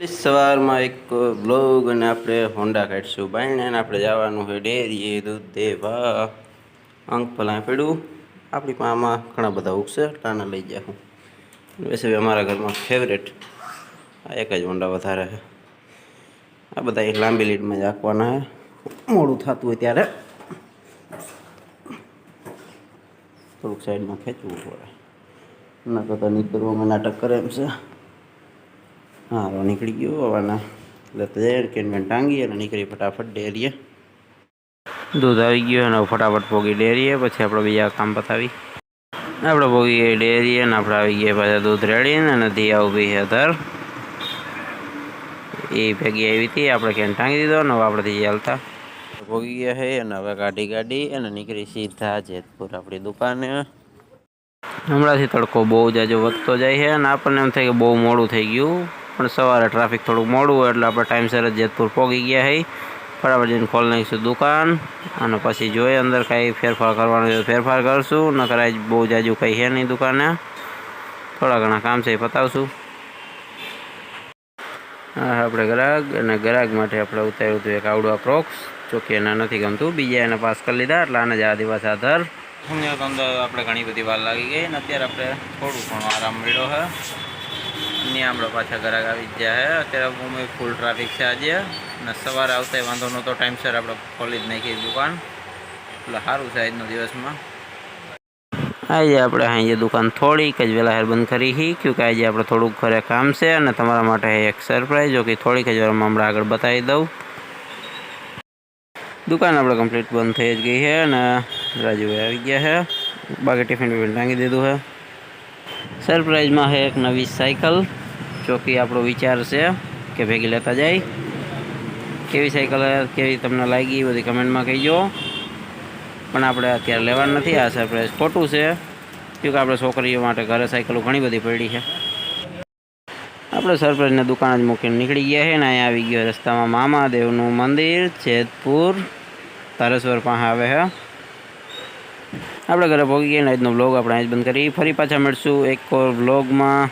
સવારમાં એક બ્લોગ અને આપણે હોન્ડા કાઢીશું બાઈને અને આપણે જવાનું છે ડેરીએ દૂધ દેવા. અંક ભલા પડ્યું આપણી પામાં ઘણા બધા ઉગશે ટાણા લઈ ગયા હું વૈસે અમારા ઘરમાં ફેવરેટ આ એક જ હોન્ડા વધારે છે. આ બધા એક લાંબી લીડમાં જ રાખવાના છે, મોડું થતું હોય ત્યારે થોડુંક સાઈડમાં ખેંચવું પડે, ના કરતાં નીકળવામાં નાટક કરે એમ છે. હા નીકળી ગયો હવાના એટલે જઈએ કેન ટાંગી અને નીકળી ફટાફટ ડેરીએ. દૂધ આવી ગયું અને ફટાફટ પોગી ડેરીએ, પછી આપણે બીજા કામ પતાવી આપણે પોગી ગઈ ડેરીએ ને આપણે આવી ગયા પાછા દૂધ રેડીને નથી ઊભી છે ધર એ ભેગી આવી હતી. આપણે કેન ટાંગી દીધો ને હવે આપણે થઈ ચાલતા પોગી ગયા છે અને હવે ગાડી અને નીકળી સીધા જેતપુર આપણી દુકાને. હમણાંથી તડકો બહુ જાજો વધતો જાય છે અને આપણને એમ થાય કે બહુ મોડું થઈ ગયું, પણ સવારે ટ્રાફિક થોડુંક મોડું હોય એટલે આપણે ટાઈમસર જ જેતપુર પહોંચી ગયા છે. ફટાફટ જઈને ખોલી નાખીશું દુકાન અને પછી જોઈએ અંદર કાંઈ ફેરફાર કરવાનો હોય ફેરફાર કરશું, ન કરાય બહુ જાજુ કંઈ છે નહીં દુકાને, થોડા ઘણા કામ છે એ પતાવશું. હા આપણે ગ્રાહક માટે આપણે ઉતાર્યું હતું એક આવડું પ્રોક્સ, ચોખ્ખી એના નથી ગમતું, બીજા એને પાસ કરી લીધા એટલે આને જ આ દિવસ આધાર અંદર આપણે ઘણી બધી વાર લાગી ગઈ અને અત્યારે આપણે થોડું ઘણો આરામ મળ્યો છે. અહીંયા આપણે પાછા ગ્રાહક આવી જ ગયા છે. અત્યારે બહુ ફૂલ ટ્રાફિક છે આજે અને સવારે આવતા વાંધો નહોતો, ટાઈમસર આપણે ખોલી જ નાખી દુકાન એટલે સારું છે આજનો દિવસમાં. આજે આપણે અહીંયા દુકાન થોડીક જ વહેલા બંધ કરી છે, ક્યોંકि આજે આપણે થોડુંક ઘરે કામ છે અને તમારા માટે એક સરપ્રાઈઝ જો કે થોડીક જ વારમાં હમણાં આગળ બતાવી દઉં. દુકાન આપણે કમ્પ્લીટ બંધ થઈ જ ગઈ છે અને રાજુભાઈ આવી ગયા છે, બાકી ટિફિન ટાંગી દીધું છે. સરપ્રાઈઝમાં છે એક નવી સાયકલ, ચોકી આપણો વિચાર છે કે ભેગી લેતા જાય. કેવી સાયકલ કેવી તમને લાગી બધી કમેન્ટમાં કહીજો, પણ આપણે અત્યારે લેવાનું નથી. આ સરપ્રાઈઝ ખોટું છે કેમકે આપણે છોકરીઓ માટે ઘરે સાયકલો ઘણી બધી પડી છે. આપણે સરપ્રાઈઝને દુકાન જ મૂકીને નીકળી ગયા છે ને અહીંયા આવી ગયો રસ્તામાં મામાદેવનું મંદિર જેતપુર તારેશ્વર પાસે આવે છે. આપણે ઘરે પહોંચી ગયા ને આજનો બ્લોગ આપણે અહીં જ બંધ કરી, ફરી પાછા મળશું એક ઓર બ્લોગમાં.